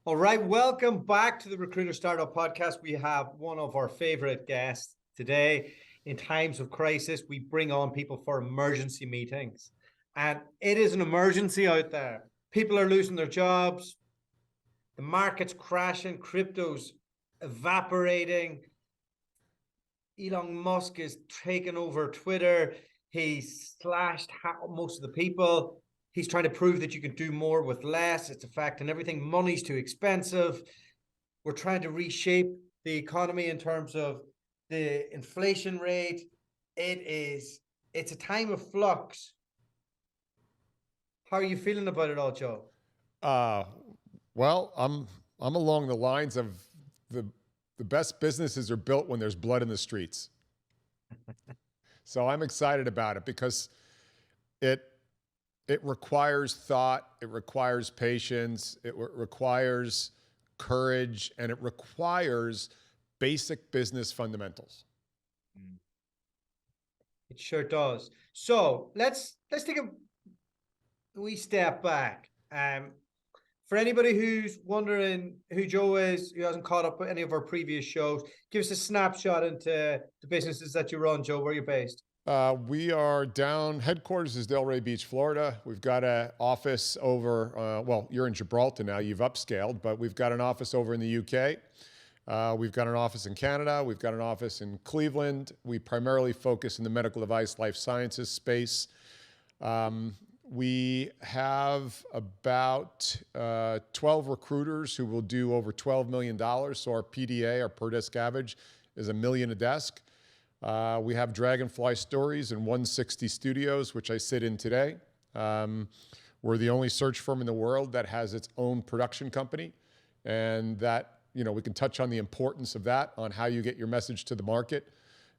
All right, welcome back to the Recruiter Startup Podcast. We have one of our favorite guests today. In times of crisis, we bring on people for emergency meetings. And it is an emergency out there. People are losing their jobs. The market's crashing. Crypto's evaporating. Elon Musk is taking over Twitter. He's slashed most of the people. He's trying to prove that you can do more with less. It's affecting everything. Money's too expensive. We're trying to reshape the economy in terms of the inflation rate. It's a time of flux. How are you feeling about it all, Joe? Well, I'm along the lines of the best businesses are built when there's blood in the streets. So I'm excited about it because it requires thought, it requires patience, it requires courage, and it requires basic business fundamentals. It sure does. So let's take a wee step back. For anybody who's wondering who Joe is, who hasn't caught up with any of our previous shows, give us a snapshot into the businesses that you run, Joe. Where are you based? We are down, headquarters is Delray Beach, Florida. We've got an office over, well, you're in Gibraltar now, you've upscaled, but we've got an office over in the UK. We've got an office in Canada. We've got an office in Cleveland. We primarily focus in the medical device, life sciences space. We have about 12 recruiters who will do over $12 million. So our PDA, our per desk average, is $1 million a desk. We have DragonFly Stories in 160 studios, which I sit in today. We're the only search firm in the world that has its own production company, and that, you know, we can touch on the importance of that, on how you get your message to the market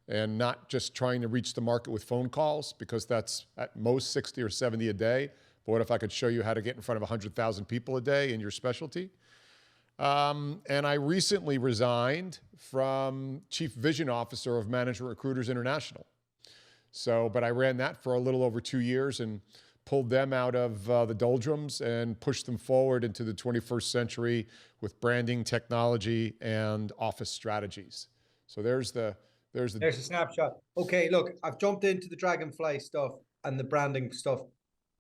and not just trying to reach the market with phone calls, because that's at most 60 or 70 a day. But what if I could show you how to get in front of 100,000 people a day in your specialty? And I recently resigned from Chief Vision Officer of Management Recruiters International. But I ran that for a little over 2 years and pulled them out of the doldrums and pushed them forward into the 21st century with branding, technology, and office strategies. So there's a snapshot. Okay, look, I've jumped into the DragonFly stuff and the branding stuff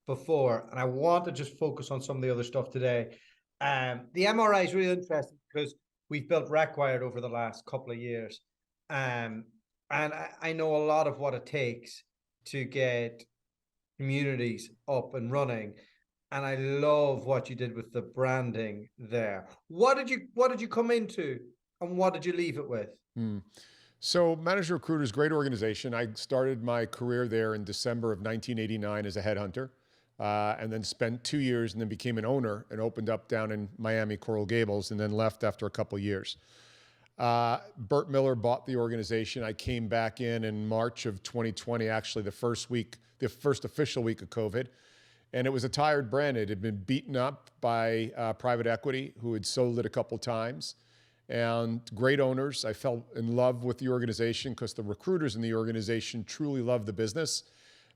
before, and I want to just focus on some of the other stuff today. The MRI is really interesting because we've built Required over the last couple of years. And I know a lot of what it takes to get communities up and running. And I love what you did with the branding there. What did you come into and what did you leave it with? So Managed Recruiters, great organization. I started my career there in December of 1989 as a headhunter. And then spent 2 years and then became an owner and opened up down in Miami, Coral Gables, and then left after a couple of years. Burt Miller bought the organization. I came back in March of 2020, actually the first official week of COVID. And it was a tired brand. It had been beaten up by private equity who had sold it a couple times. And great owners. I fell in love with the organization because the recruiters in the organization truly loved the business,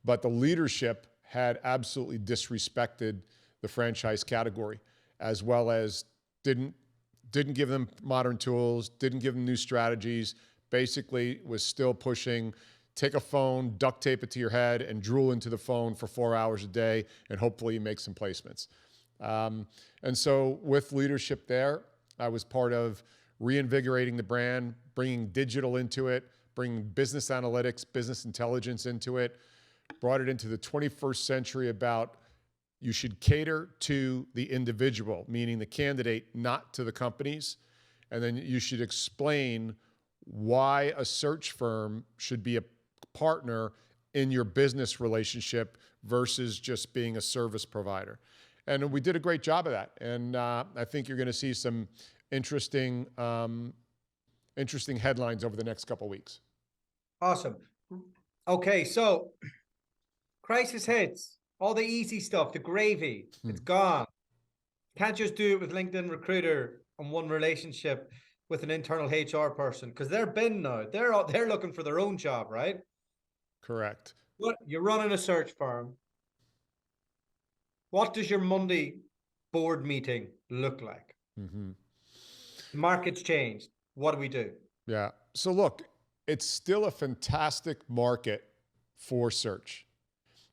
but the leadership had absolutely disrespected the franchise category, as well as didn't give them modern tools, didn't give them new strategies, basically was still pushing, take a phone, duct tape it to your head, and drool into the phone for 4 hours a day, and hopefully you make some placements. And so with leadership there, I was part of reinvigorating the brand, bringing digital into it, bringing business analytics, business intelligence into it, brought it into the 21st century about you should cater to the individual, meaning the candidate, not to the companies. And then you should explain why a search firm should be a partner in your business relationship versus just being a service provider. And we did a great job of that. And I think you're going to see some interesting headlines over the next couple of weeks. Awesome. Okay, so crisis hits, all the easy stuff, the gravy, it's gone. Can't just do it with LinkedIn Recruiter and one relationship with an internal HR person, because they're bin now. They're looking for their own job, right? Correct. What, you're running a search firm. What does your Monday board meeting look like? Mm-hmm. The market's changed. What do we do? Yeah. So look, it's still a fantastic market for search.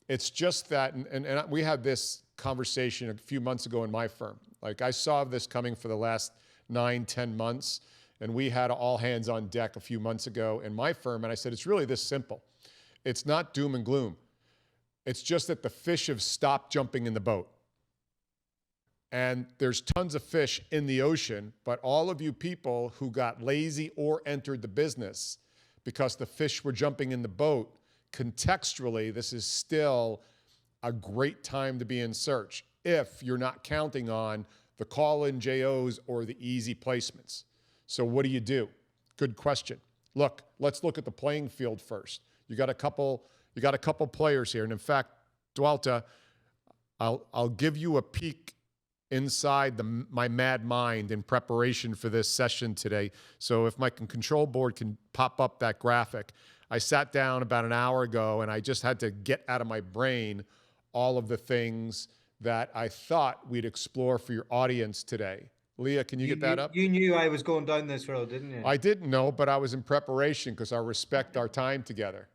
It's just that, and we had this conversation a few months ago in my firm. Like I saw this coming for the last 9, 10 months, and we had all hands on deck a few months ago in my firm, and I said, it's really this simple. It's not doom and gloom. It's just that the fish have stopped jumping in the boat. And there's tons of fish in the ocean, but all of you people who got lazy or entered the business because the fish were jumping in the boat, contextually, this is still a great time to be in search if you're not counting on the call-in JOs or the easy placements. So what do? Good question. Look, let's look at the playing field first. You got a couple players here. And in fact, Dualta, I'll give you a peek inside my mad mind in preparation for this session today. So if my control board can pop up that graphic. I sat down about an hour ago and I just had to get out of my brain all of the things that I thought we'd explore for your audience today. Leah, can you get that up? You knew I was going down this road, didn't you? I didn't know, but I was in preparation because I respect our time together.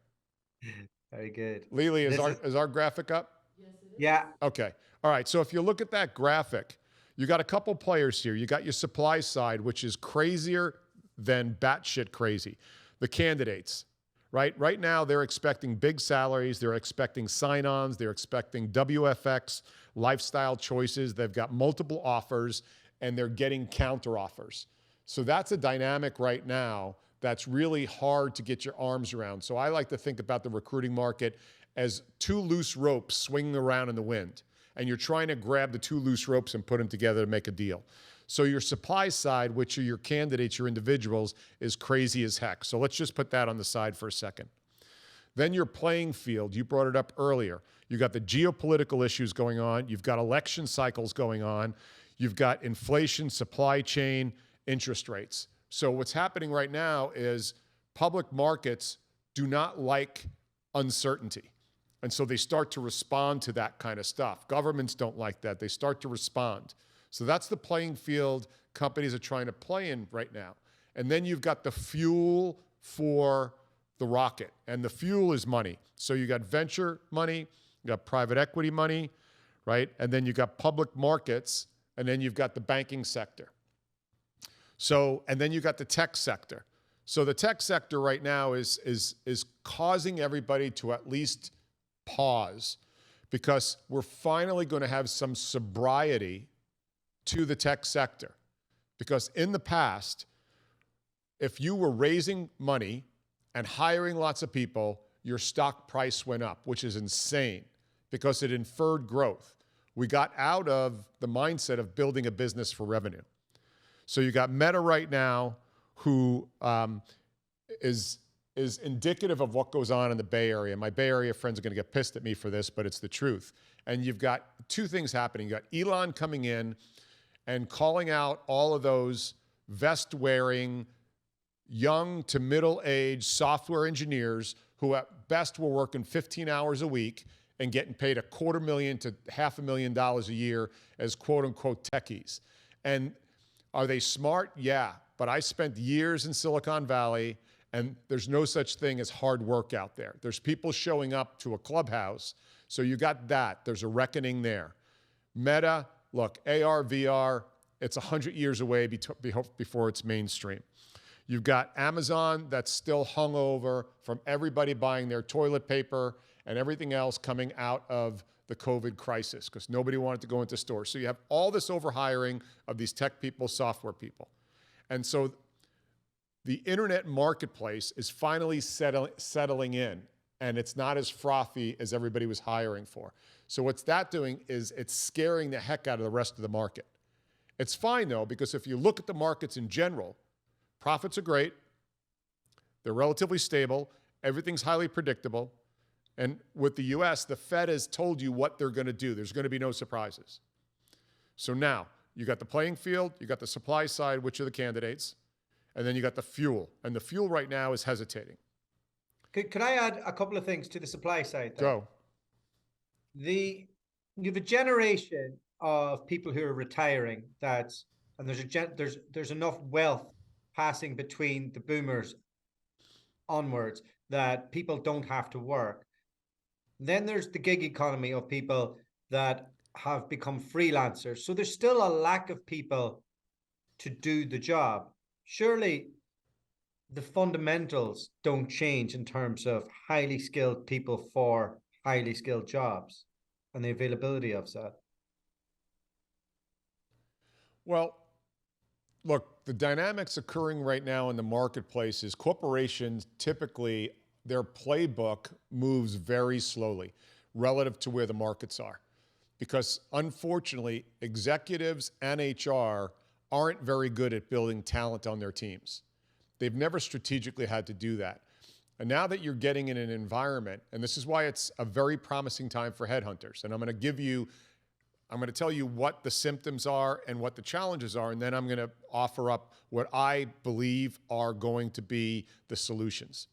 Very good. Lily, is our graphic up? Yes, it is. Yeah. Okay. All right. So if you look at that graphic, you got a couple players here. You got your supply side, which is crazier than batshit crazy. The candidates, right? Right now, they're expecting big salaries. They're expecting sign-ons. They're expecting WFX lifestyle choices. They've got multiple offers, and they're getting counter offers. So that's a dynamic right now that's really hard to get your arms around. So I like to think about the recruiting market as two loose ropes swinging around in the wind. And you're trying to grab the two loose ropes and put them together to make a deal. So your supply side, which are your candidates, your individuals, is crazy as heck. So let's just put that on the side for a second. Then your playing field, you brought it up earlier. You got the geopolitical issues going on. You've got election cycles going on. You've got inflation, supply chain, interest rates. So what's happening right now is public markets do not like uncertainty. And so they start to respond to that kind of stuff. Governments don't like that. They start to respond. So that's the playing field companies are trying to play in right now. And then you've got the fuel for the rocket. And the fuel is money. So you got venture money, you got private equity money, right? And then you got public markets, and then you've got the banking sector. So, and then you got the tech sector. So the tech sector right now is causing everybody to at least pause, because we're finally going to have some sobriety to the tech sector. Because in the past, if you were raising money and hiring lots of people, your stock price went up, which is insane because it inferred growth. We got out of the mindset of building a business for revenue. So you got Meta right now, who is indicative of what goes on in the Bay Area. My Bay Area friends are going to get pissed at me for this, but it's the truth. And you've got two things happening. You got Elon coming in and calling out all of those vest-wearing, young to middle-aged software engineers who at best were working 15 hours a week and getting paid $250,000 to $500,000 a year as quote-unquote techies. And are they smart? Yeah. But I spent years in Silicon Valley, and there's no such thing as hard work out there. There's people showing up to a clubhouse. So you got that. There's a reckoning there. Meta, look, AR, VR, it's 100 years away before it's mainstream. You've got Amazon that's still hungover from everybody buying their toilet paper and everything else coming out of the COVID crisis because nobody wanted to go into stores. So you have all this overhiring of these tech people, software people. And so the internet marketplace is finally settling in, and it's not as frothy as everybody was hiring for. So what's that doing is it's scaring the heck out of the rest of the market. It's fine though, because if you look at the markets in general, profits are great, they're relatively stable, everything's highly predictable, and with the US, the Fed has told you what they're going to do. There's going to be no surprises. So now, you got the playing field, you got the supply side, which are the candidates, and then you got the fuel. And the fuel right now is hesitating. Could I add a couple of things to the supply side? Go. You have a generation of people who are retiring that and there's enough wealth passing between the boomers onwards that people don't have to work. Then there's the gig economy of people that have become freelancers. So there's still a lack of people to do the job. Surely the fundamentals don't change in terms of highly skilled people for highly skilled jobs and the availability of that. Well, look, the dynamics occurring right now in the marketplace is corporations typically, their playbook moves very slowly relative to where the markets are. Because unfortunately, executives and HR aren't very good at building talent on their teams. They've never strategically had to do that. And now that you're getting in an environment, and this is why it's a very promising time for headhunters, and I'm going to tell you what the symptoms are and what the challenges are, and then I'm going to offer up what I believe are going to be the solutions.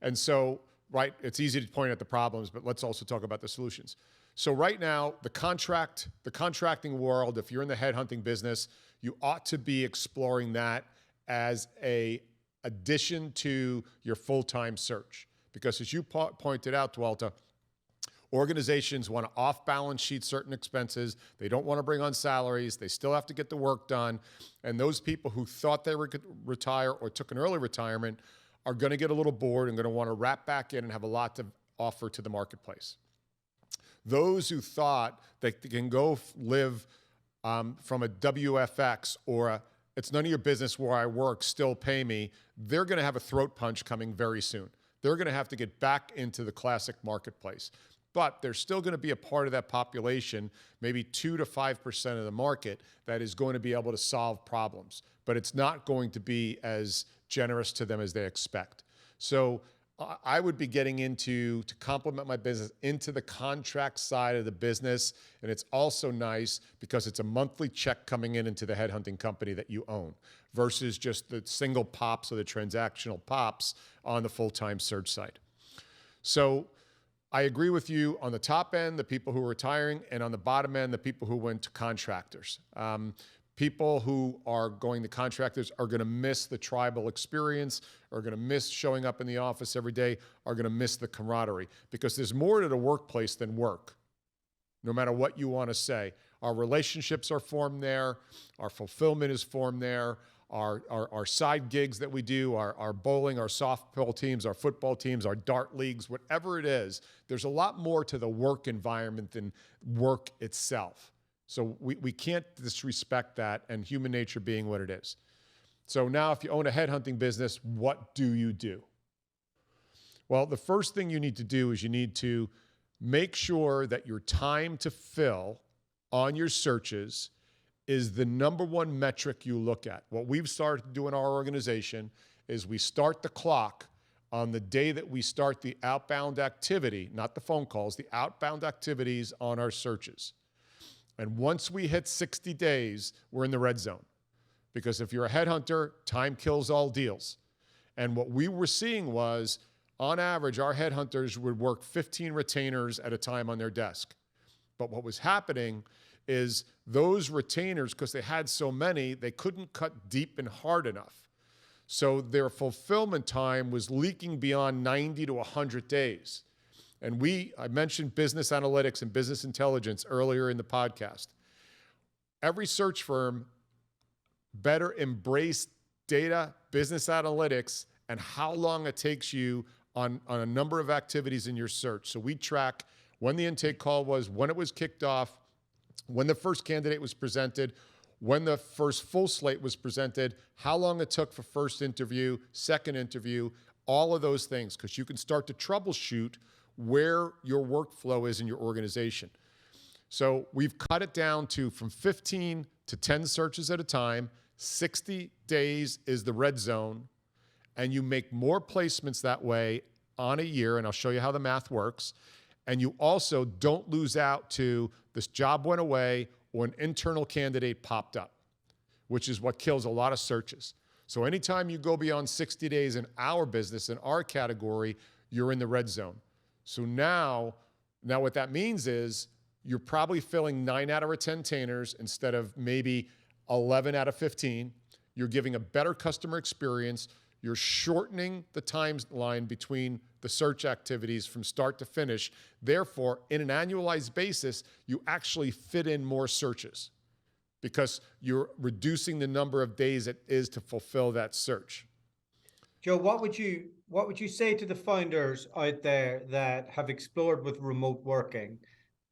And so, right, it's easy to point at the problems, but let's also talk about the solutions. So right now, the contracting world, if you're in the headhunting business, you ought to be exploring that as a addition to your full-time search. Because as you pointed out, Dualta, organizations want to off-balance sheet certain expenses. They don't want to bring on salaries. They still have to get the work done. And those people who thought they would retire or took an early retirement are going to get a little bored and going to want to wrap back in and have a lot to offer to the marketplace. Those who thought that they can go live from a WFX or it's none of your business where I work, still pay me, they're going to have a throat punch coming very soon. They're going to have to get back into the classic marketplace. But there's still going to be a part of that population, maybe 2 to 5% of the market, that is going to be able to solve problems. But it's not going to be as generous to them as they expect. So I would be getting into, to complement my business, into the contract side of the business. And it's also nice because it's a monthly check coming into the headhunting company that you own versus just the single pops or the transactional pops on the full-time search side. So I agree with you on the top end, the people who are retiring, and on the bottom end, the people who went to contractors. People who are going to contractors are going to miss the tribal experience, are going to miss showing up in the office every day, are going to miss the camaraderie because there's more to the workplace than work, no matter what you want to say. Our relationships are formed there. Our fulfillment is formed there. Our side gigs that we do, our bowling, our softball teams, our football teams, our dart leagues, whatever it is, there's a lot more to the work environment than work itself. So we can't disrespect that, and human nature being what it is. So now if you own a headhunting business, what do you do? Well, the first thing you need to do is you need to make sure that your time to fill on your searches is the number one metric you look at. What we've started to do in our organization is we start the clock on the day that we start the outbound activity, not the phone calls, the outbound activities on our searches. And once we hit 60 days, we're in the red zone. Because if you're a headhunter, time kills all deals. And what we were seeing was, on average, our headhunters would work 15 retainers at a time on their desk. But what was happening is those retainers, because they had so many, they couldn't cut deep and hard enough. So their fulfillment time was leaking beyond 90 to 100 days. And I mentioned business analytics and business intelligence earlier in the podcast. Every search firm better embrace data, business analytics, and how long it takes you on a number of activities in your search. So we track when the intake call was, when it was kicked off, when the first candidate was presented, when the first full slate was presented, how long it took for first interview, second interview, all of those things, because you can start to troubleshoot where your workflow is in your organization. So we've cut it down to from 15 to 10 searches at a time. 60 days is the red zone. And you make more placements that way on a year, and I'll show you how the math works. And you also don't lose out to this job went away or an internal candidate popped up, which is what kills a lot of searches. So anytime you go beyond 60 days in our business, in our category, you're in the red zone. So now what that means is you're probably filling 9 out of 10 retainers instead of maybe 11 out of 15. You're giving a better customer experience. You're shortening the timeline between the search activities from start to finish. Therefore, in an annualized basis, you actually fit in more searches because you're reducing the number of days it is to fulfill that search. Joe, what would you say to the founders out there that have explored with remote working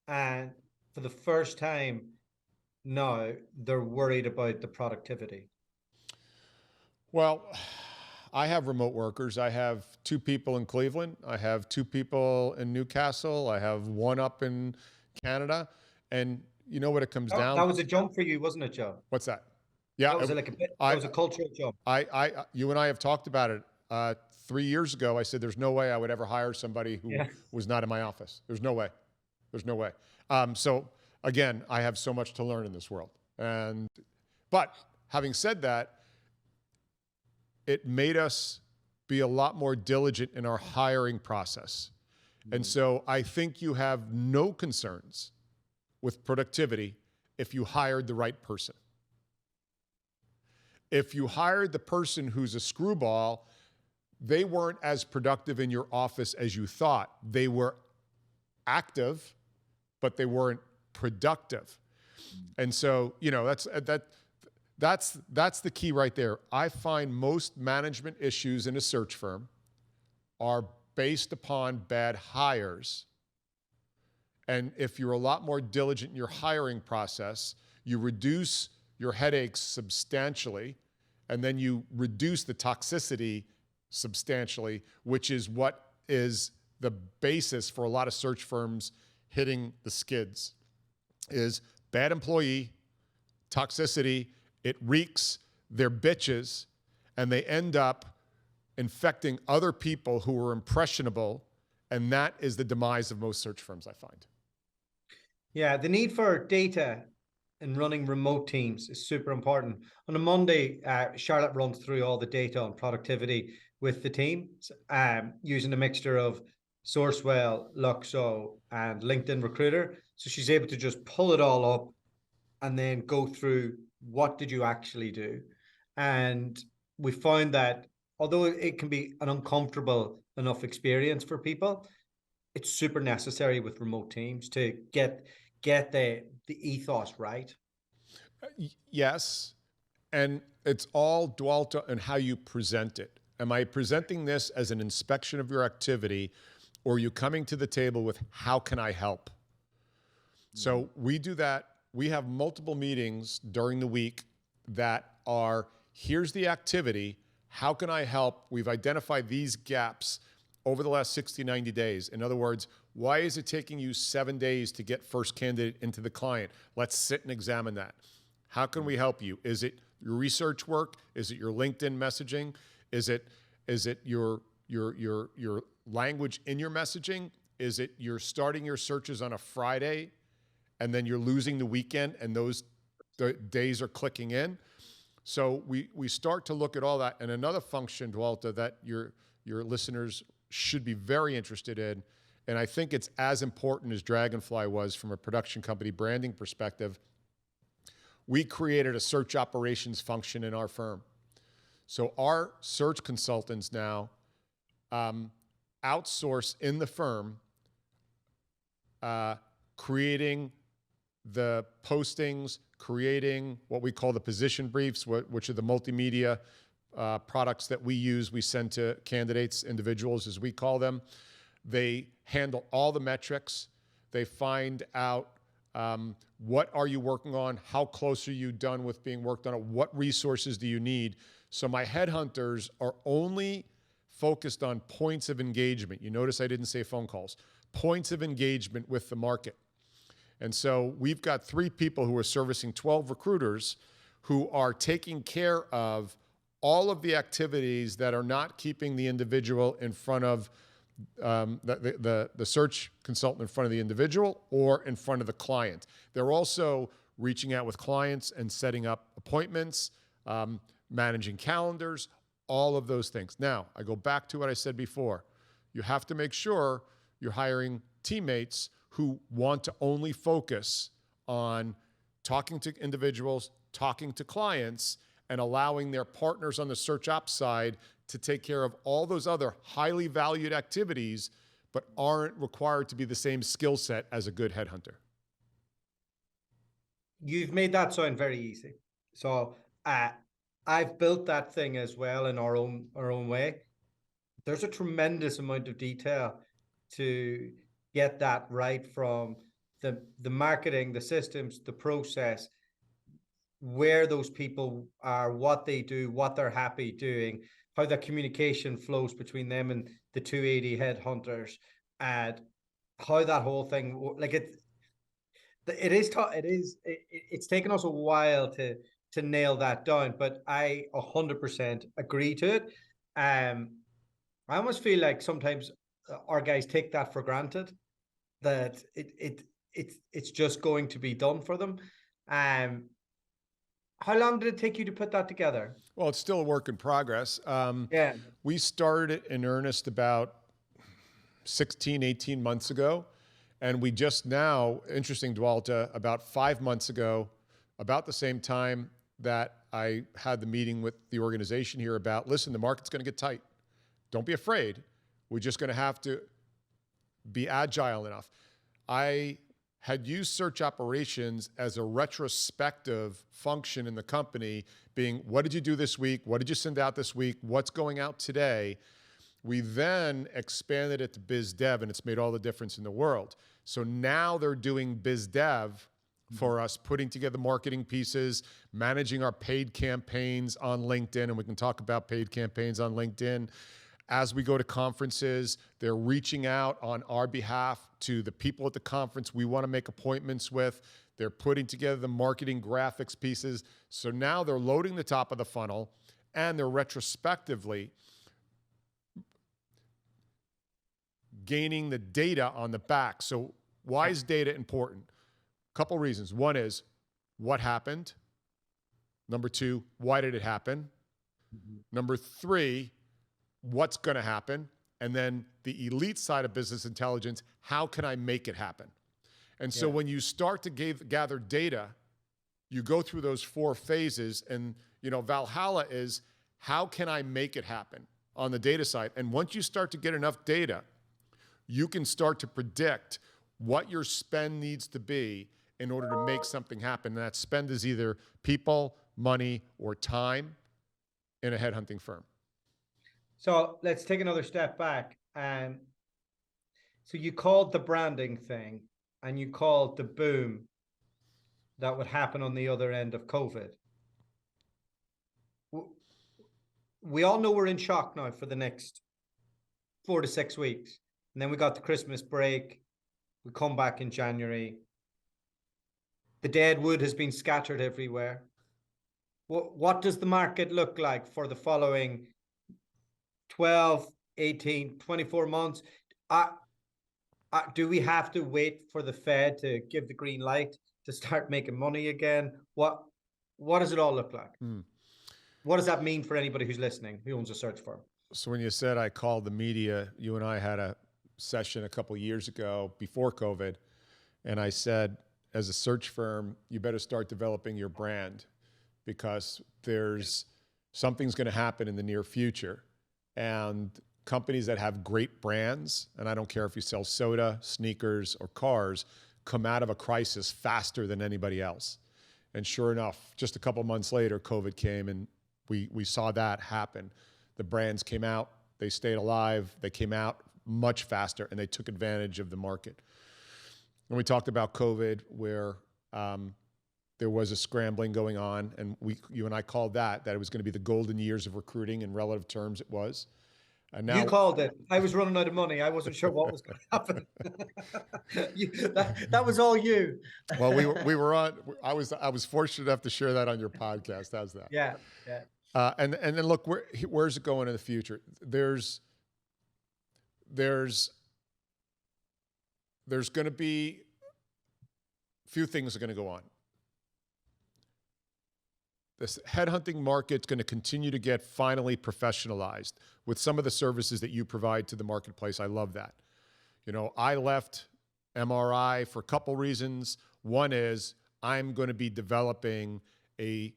and for the first time now they're worried about the productivity? Well, I have remote workers. I have 2 people in Cleveland. I have 2 people in Newcastle. I have 1 up in Canada. And you know what it comes down? That was a jump for you, wasn't it, Joe? What's that? Yeah, That was that was a cultural jump. you and I have talked about it. 3 years ago, I said there's no way I would ever hire somebody who was not in my office. There's no way. There's no way. So again, I have so much to learn in this world. But having said that, it made us be a lot more diligent in our hiring process. And so I think you have no concerns with productivity if you hired the right person. If you hired the person who's a screwball, they weren't as productive in your office as you thought. They were active, but they weren't productive. And so, you know, that's the key right there. I find most management issues in a search firm are based upon bad hires. And if you're a lot more diligent in your hiring process, you reduce your headaches substantially, and then you reduce the toxicity substantially, which is what is the basis for a lot of search firms hitting the skids, is bad employee, toxicity, it reeks, they're bitches, and they end up infecting other people who are impressionable, and that is the demise of most search firms, I find. Yeah, the need for data in running remote teams is super important. On a Monday, Charlotte runs through all the data on productivity with the team using a mixture of Sourcewell, Luxo, and LinkedIn Recruiter. So she's able to just pull it all up and then go through what did you actually do. And we found that although it can be an uncomfortable enough experience for people, it's super necessary with remote teams to get the ethos right. Yes, and it's all Dualta and how you present it. Am I presenting this as an inspection of your activity, or are you coming to the table with how can I help? So we do that. We have multiple meetings during the week that are, here's the activity, how can I help? We've identified these gaps over the last 60, 90 days. In other words, why is it taking you 7 days to get first candidate into the client? Let's sit and examine that. How can we help you? Is it your research work? Is it your LinkedIn messaging? Is it your language in your messaging? Is it you're starting your searches on a Friday and then you're losing the weekend and the days are clicking in? So we start to look at all that. And another function, Dualta, that your listeners should be very interested in, and I think it's as important as DragonFly was from a production company branding perspective, we created a search operations function in our firm. So our search consultants now outsource in the firm, creating the postings, creating what we call the position briefs, which are the multimedia products that we use. We send to candidates, individuals as we call them. They handle all the metrics. They find out what are you working on, how close are you done with being worked on it, what resources do you need. So my headhunters are only focused on points of engagement. You notice I didn't say phone calls. Points of engagement with the market. And so we've got 3 people who are servicing 12 recruiters who are taking care of all of the activities that are not keeping the individual in front of the search consultant in front of the individual or in front of the client. They're also reaching out with clients and setting up appointments, managing calendars, all of those things. Now, I go back to what I said before. You have to make sure you're hiring teammates who want to only focus on talking to individuals, talking to clients, and allowing their partners on the search ops side to take care of all those other highly valued activities, but aren't required to be the same skill set as a good headhunter. You've made that sound very easy. So I've built that thing as well in our own way. There's a tremendous amount of detail to get that right, from the marketing, the systems, the process, where those people are, what they do, what they're happy doing, how the communication flows between them and the 280 headhunters, and how that whole thing, like it's taken us a while to nail that down, but I 100% agree to it. I almost feel like sometimes our guys take that for granted, that it's just going to be done for them. How long did it take you to put that together? Well, it's still a work in progress. Yeah. We started it in earnest about 16, 18 months ago. And we just now, interesting, Dualta, about 5 months ago, about the same time that I had the meeting with the organization here about, listen, the market's going to get tight. Don't be afraid. We're just going to have to be agile enough. I had used search operations as a retrospective function in the company, being, what did you do this week? What did you send out this week? What's going out today? We then expanded it to biz dev, and it's made all the difference in the world. So now they're doing biz dev for us, putting together marketing pieces, managing our paid campaigns on LinkedIn, and we can talk about paid campaigns on LinkedIn. As we go to conferences, they're reaching out on our behalf to the people at the conference we want to make appointments with. They're putting together the marketing graphics pieces. So now they're loading the top of the funnel, and they're retrospectively gaining the data on the back. So why is data important? A couple reasons. One is, what happened? Number two, why did it happen? Number three, what's going to happen? And then the elite side of business intelligence, how can I make it happen? And so when you start to gather data, you go through those 4 phases, and Valhalla is, how can I make it happen on the data side? And once you start to get enough data, you can start to predict what your spend needs to be in order to make something happen. And that spend is either people, money, or time in a headhunting firm. So let's take another step back. So you called the branding thing, and you called the boom that would happen on the other end of COVID. We all know we're in shock now for the next 4 to 6 weeks. And then we got the Christmas break. We come back in January. The dead wood has been scattered everywhere. What does the market look like for the following 12, 18, 24 months? Do we have to wait for the Fed to give the green light to start making money again? What does it all look like? What does that mean for anybody who's listening, who owns a search firm? So when you said I called the media, you and I had a session a couple of years ago before COVID, and I said, as a search firm, you better start developing your brand, because something's going to happen in the near future. And companies that have great brands, and I don't care if you sell soda, sneakers, or cars, come out of a crisis faster than anybody else. And sure enough, just a couple months later, COVID came, and we saw that happen. The brands came out, they stayed alive, they came out much faster, and they took advantage of the market. And we talked about COVID, where there was a scrambling going on, and you and I called that it was going to be the golden years of recruiting. In relative terms, it was. And now, you called it. I was running out of money. I wasn't sure what was going to happen. that was all you. Well, we were on. I was fortunate enough to share that on your podcast. How's that? Yeah. And then look, where's it going in the future? There's going to be a few things are going to go on. This headhunting market's going to continue to get finally professionalized with some of the services that you provide to the marketplace. I love that. I left MRI for a couple reasons. One is I'm going to be developing a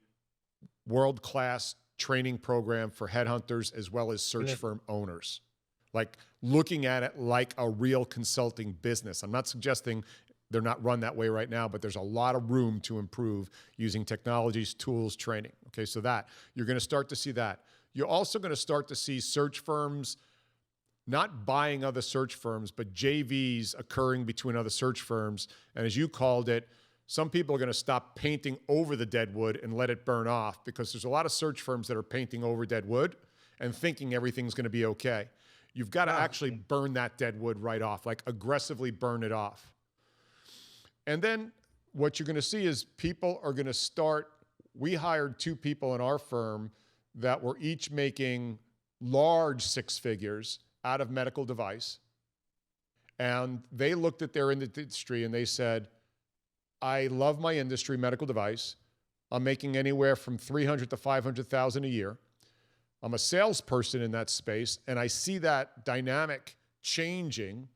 world-class training program for headhunters as well as search firm owners. Like looking at it like a real consulting business. I'm not suggesting they're not run that way right now, but there's a lot of room to improve using technologies, tools, training. Okay, so that you're going to start to see that. You're also going to start to see search firms not buying other search firms, but JVs occurring between other search firms. And as you called it, some people are going to stop painting over the dead wood and let it burn off, because there's a lot of search firms that are painting over dead wood and thinking everything's going to be okay. You've got to actually burn that dead wood right off, like aggressively burn it off. And then what you're going to see is people are going to start. We hired 2 people in our firm that were each making large 6 figures out of medical device. And they looked at their industry and they said, I love my industry, medical device. I'm making anywhere from $300,000 to $500,000 a year. I'm a salesperson in that space, and I see that dynamic changing,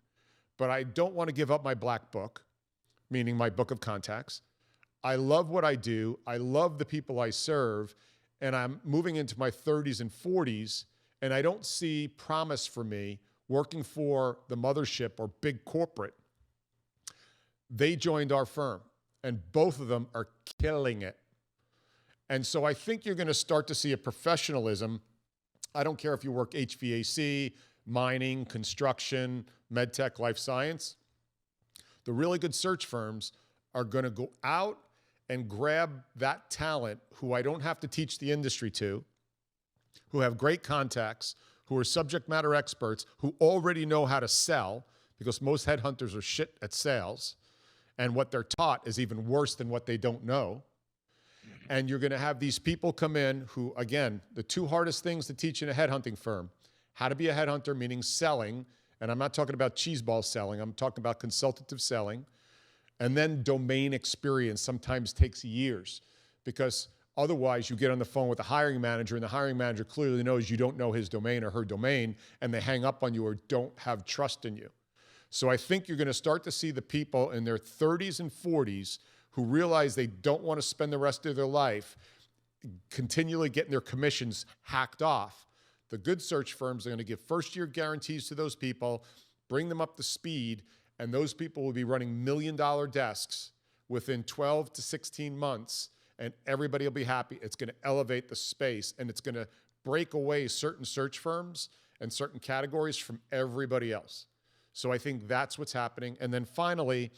but I don't want to give up my black book, meaning my book of contacts. I love what I do. I love the people I serve, and I'm moving into my 30s and 40s, and I don't see promise for me working for the mothership or big corporate. They joined our firm, and both of them are killing it. And so I think you're going to start to see a professionalism. I don't care if you work HVAC, mining, construction, medtech, life science. The really good search firms are going to go out and grab that talent who I don't have to teach the industry to, who have great contacts, who are subject matter experts, who already know how to sell, because most headhunters are shit at sales. And what they're taught is even worse than what they don't know. And you're going to have these people come in who, again, the 2 hardest things to teach in a headhunting firm: how to be a headhunter, meaning selling. And I'm not talking about cheeseball selling. I'm talking about consultative selling. And then domain experience sometimes takes years, because otherwise you get on the phone with the hiring manager, and the hiring manager clearly knows you don't know his domain or her domain, and they hang up on you or don't have trust in you. So I think you're going to start to see the people in their 30s and 40s who realize they don't want to spend the rest of their life continually getting their commissions hacked off. The good search firms are going to give first-year guarantees to those people, bring them up to speed, and those people will be running million-dollar desks within 12 to 16 months, and everybody will be happy. It's going to elevate the space, and it's going to break away certain search firms and certain categories from everybody else. So I think that's what's happening. And then finally,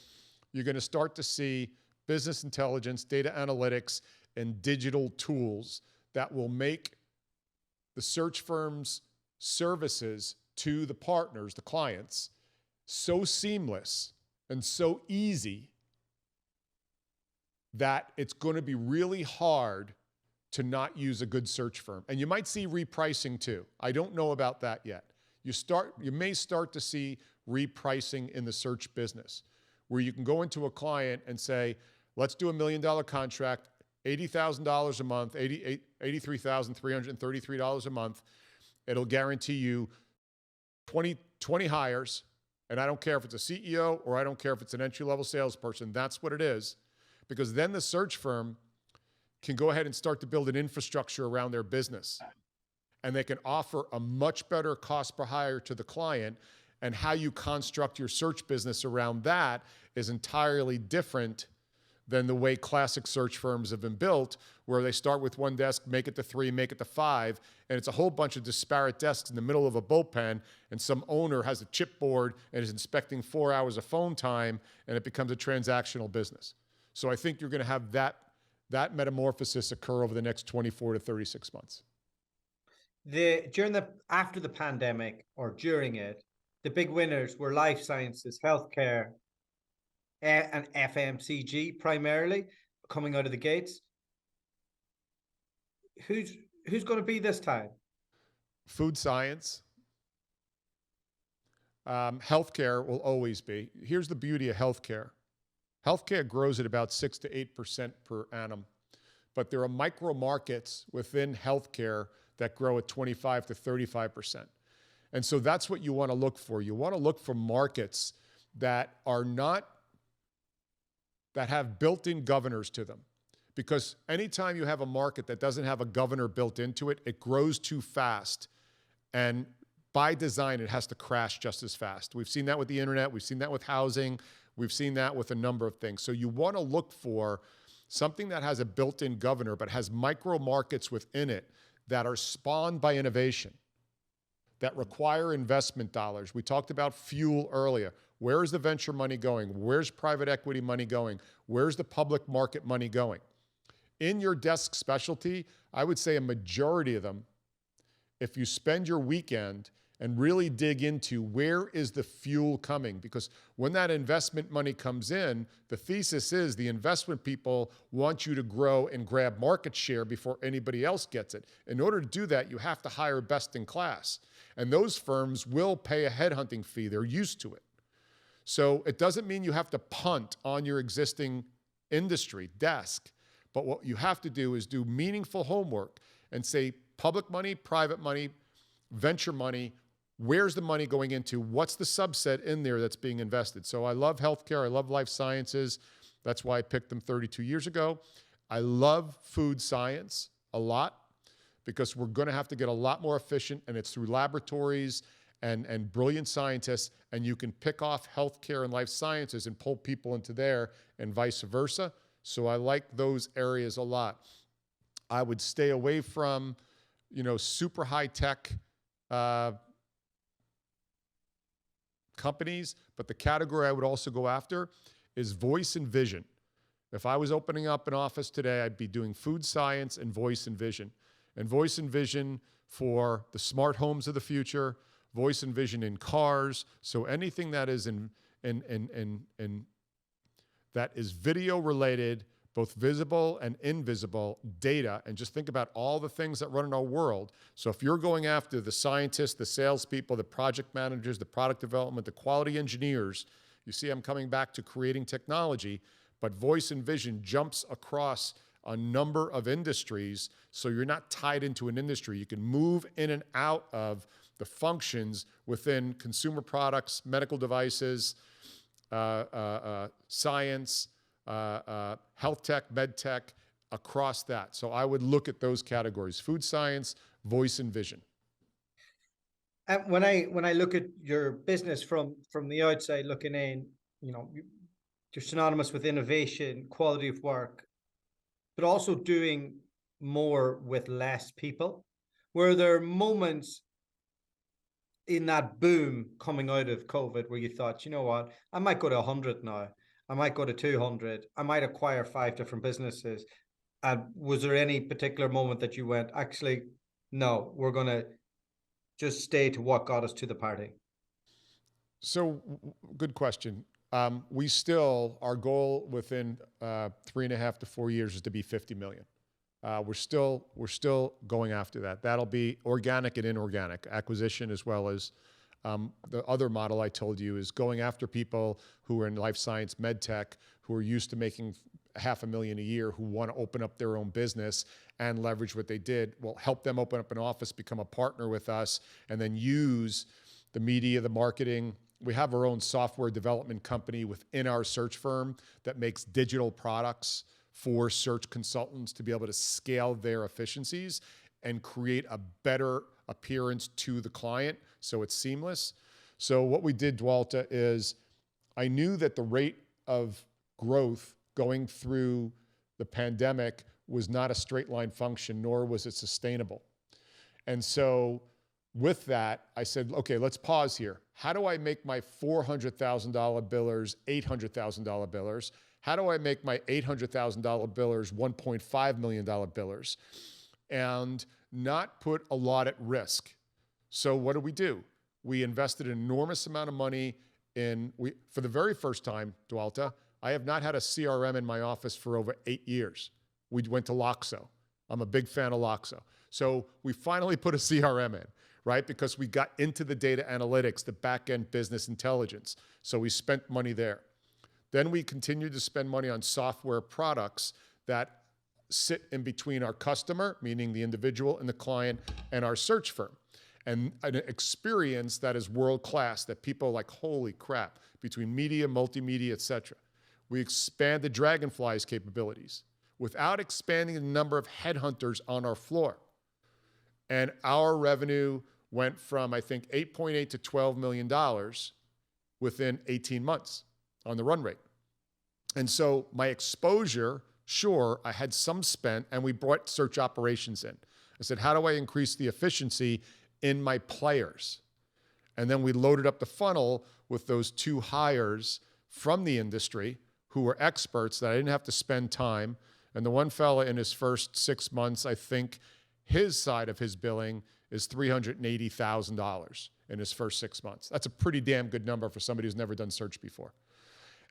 you're going to start to see business intelligence, data analytics, and digital tools that will make the search firm's services to the partners, the clients, so seamless and so easy that it's going to be really hard to not use a good search firm. And you might see repricing too. I don't know about that yet. You may start to see repricing in the search business, where you can go into a client and say, let's do $1 million contract, $80,000 a month, $83,333 a month. It'll guarantee you 20 hires, and I don't care if it's a CEO or I don't care if it's an entry-level salesperson. That's what it is, because then the search firm can go ahead and start to build an infrastructure around their business, and they can offer a much better cost per hire to the client. And how you construct your search business around that is entirely different than the way classic search firms have been built, where they start with 1 desk, make it to 3, make it to 5, and it's a whole bunch of disparate desks in the middle of a bullpen, and some owner has a chipboard and is inspecting 4 hours of phone time, and it becomes a transactional business. So I think you're going to have that metamorphosis occur over the next 24 to 36 months. After the pandemic, or during it, the big winners were life sciences, healthcare, and FMCG primarily coming out of the gates. Who's going to be this time? Food science. Healthcare will always be. Here's the beauty of healthcare. Healthcare grows at about 6 to 8% per annum, but there are micro markets within healthcare that grow at 25 to 35%. And so that's what you want to look for. You want to look for markets that are not that have built-in governors to them. Because anytime you have a market that doesn't have a governor built into it, it grows too fast. And by design, it has to crash just as fast. We've seen that with the internet. We've seen that with housing. We've seen that with a number of things. So you want to look for something that has a built-in governor, but has micro markets within it that are spawned by innovation, that require investment dollars. We talked about fuel earlier. Where is the venture money going? Where's private equity money going? Where's the public market money going? In your desk specialty, I would say a majority of them, if you spend your weekend and really dig into where is the fuel coming, because when that investment money comes in, the thesis is the investment people want you to grow and grab market share before anybody else gets it. In order to do that, you have to hire best in class. And those firms will pay a headhunting fee. They're used to it. So it doesn't mean you have to punt on your existing industry desk, but what you have to do is do meaningful homework and say public money, private money, venture money, where's the money going into? What's the subset in there that's being invested? So I love healthcare. I love life sciences. That's why I picked them 32 years ago. I love food science a lot because we're going to have to get a lot more efficient, and it's through laboratories and brilliant scientists, and you can pick off healthcare and life sciences and pull people into there and vice versa. So I like those areas a lot. I would stay away from, super high tech companies, but the category I would also go after is voice and vision. If I was opening up an office today, I'd be doing food science and voice and vision. And voice and vision for the smart homes of the future, voice and vision in cars. So anything that is that is video related, both visible and invisible data, and just think about all the things that run in our world. So if you're going after the scientists, the salespeople, the project managers, the product development, the quality engineers, you see I'm coming back to creating technology, but voice and vision jumps across a number of industries, so you're not tied into an industry. You can move in and out of the functions within consumer products, medical devices, science, health tech, med tech, across that. So I would look at those categories: food science, voice and vision. And when I look at your business from the outside looking in, you're synonymous with innovation, quality of work, but also doing more with less people. Were there moments in that boom coming out of COVID where you thought, you know what, I might go to 100 now, I might go to 200, I might acquire 5 different businesses? And was there any particular moment that you went, actually, no, we're going to just stay to what got us to the party? So good question. We still, our goal within 3.5 to 4 years is to be 50 million. We're still going after that. That'll be organic and inorganic acquisition, as well as the other model I told you is going after people who are in life science, med tech, who are used to making $500,000 a year, who want to open up their own business and leverage what they did. We'll help them open up an office, become a partner with us, and then use the media, the marketing. We have our own software development company within our search firm that makes digital products for search consultants to be able to scale their efficiencies and create a better appearance to the client so it's seamless. So what we did, Dualta, is I knew that the rate of growth going through the pandemic was not a straight line function, nor was it sustainable. And so with that, I said, okay, let's pause here. How do I make my $400,000 billers $800,000 billers? How do I make my $800,000 billers $1.5 million billers and not put a lot at risk? So what do? We invested an enormous amount of money for the very first time, Dualta, I have not had a CRM in my office for over 8 years. We went to Loxo. I'm a big fan of Loxo. So we finally put a CRM in, right? Because we got into the data analytics, the back-end business intelligence. So we spent money there. Then we continued to spend money on software products that sit in between our customer, meaning the individual and the client, and our search firm. And an experience that is world-class, that people are like, holy crap, between media, multimedia, et cetera. We expanded DragonFly's capabilities without expanding the number of headhunters on our floor. And our revenue went from, I think, $8.8 to $12 million within 18 months on the run rate. And so my exposure, sure, I had some spent, and we brought search operations in. I said, how do I increase the efficiency in my players? And then we loaded up the funnel with those 2 hires from the industry who were experts that I didn't have to spend time. And the one fella in his first 6 months, I think his side of his billing is $380,000 in his first 6 months. That's a pretty damn good number for somebody who's never done search before.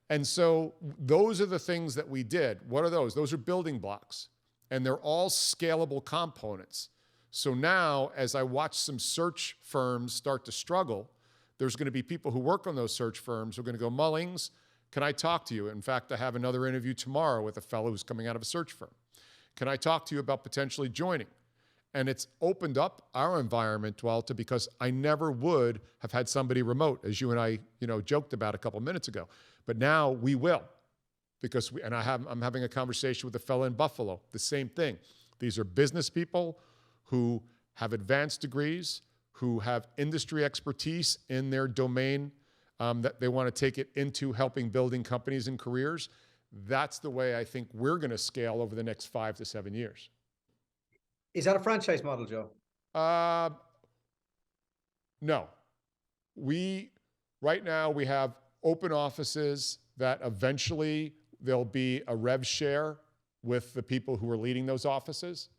And so those are the things that we did. What are those? Those are building blocks, and they're all scalable components. So now, as I watch some search firms start to struggle, there's going to be people who work on those search firms who are going to go, Mullings, can I talk to you? In fact, I have another interview tomorrow with a fellow who's coming out of a search firm. Can I talk to you about potentially joining? And it's opened up our environment, Dualta, because I never would have had somebody remote, as you and I, joked about a couple minutes ago. But now we will, because I'm having a conversation with a fellow in Buffalo, the same thing. These are business people who have advanced degrees, who have industry expertise in their domain, that they want to take it into helping building companies and careers. That's the way I think we're going to scale over the next 5 to 7 years. Is that a franchise model, Joe? No. Right now we have open offices that eventually there'll be a rev share with the people who are leading those offices.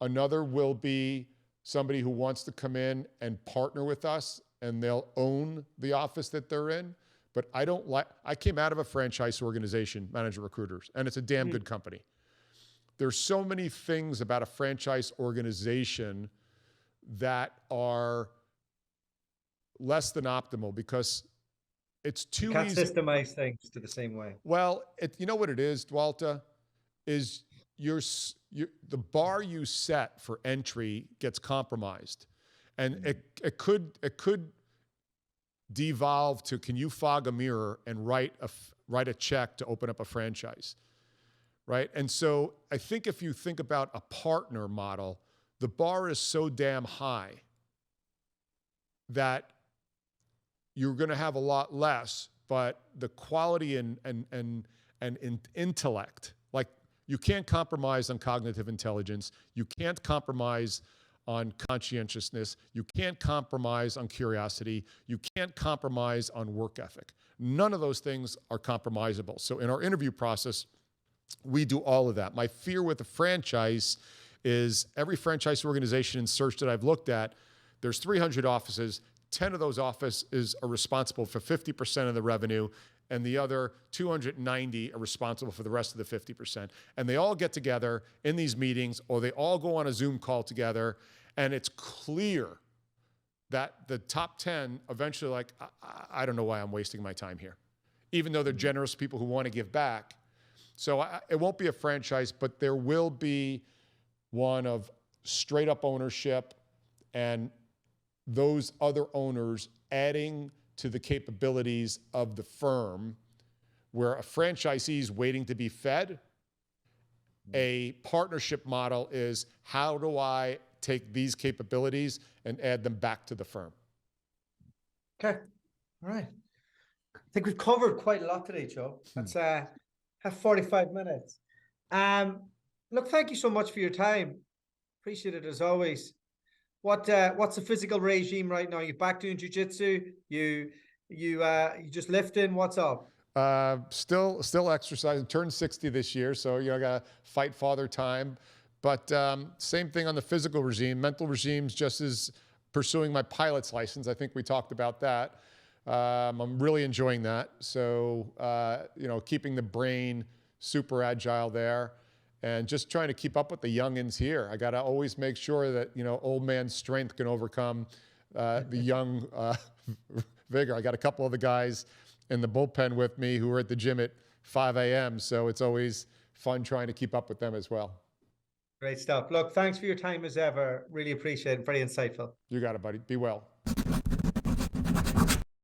Another will be somebody who wants to come in and partner with us, and they'll own the office that they're in. But I came out of a franchise organization, Manager Recruiters, and it's a damn good company. There's so many things about a franchise organization that are less than optimal because it's too easy. You can't systemize things to the same way. Well, you know what it is, Dualta, is the bar you set for entry gets compromised. And it could devolve to, can you fog a mirror and write a check to open up a franchise? Right? And so I think if you think about a partner model, the bar is so damn high that you're going to have a lot less, but the quality and intellect, like you can't compromise on cognitive intelligence. You can't compromise on conscientiousness. You can't compromise on curiosity. You can't compromise on work ethic. None of those things are compromisable. So in our interview process, we do all of that. My fear with the franchise is every franchise organization in search that I've looked at, there's 300 offices. 10 of those offices are responsible for 50% of the revenue, and the other 290 are responsible for the rest of the 50%. And they all get together in these meetings, or they all go on a Zoom call together, and it's clear that the top 10 eventually like, I don't know why I'm wasting my time here, even though they're generous people who want to give back. So it won't be a franchise, but there will be one of straight up ownership and those other owners adding to the capabilities of the firm, where a franchisee is waiting to be fed. A partnership model is, how do I take these capabilities and add them back to the firm? Okay. All right. I think we've covered quite a lot today, Joe. That's have 45 minutes. Look, thank you so much for your time. Appreciate it as always. What's the physical regime right now? You back doing jiu-jitsu? You just lifting? What's up? Still exercising. Turned 60 this year, so I gotta fight father time. But same thing on the physical regime. Mental regime's just as pursuing my pilot's license. I think we talked about that. I'm really enjoying that. So keeping the brain super agile there. And just trying to keep up with the youngins here. I got to always make sure that, old man's strength can overcome the young vigor. I got a couple of the guys in the bullpen with me who are at the gym at 5 a.m. So it's always fun trying to keep up with them as well. Great stuff. Look, thanks for your time as ever. Really appreciate it. Very insightful. You got it, buddy. Be well.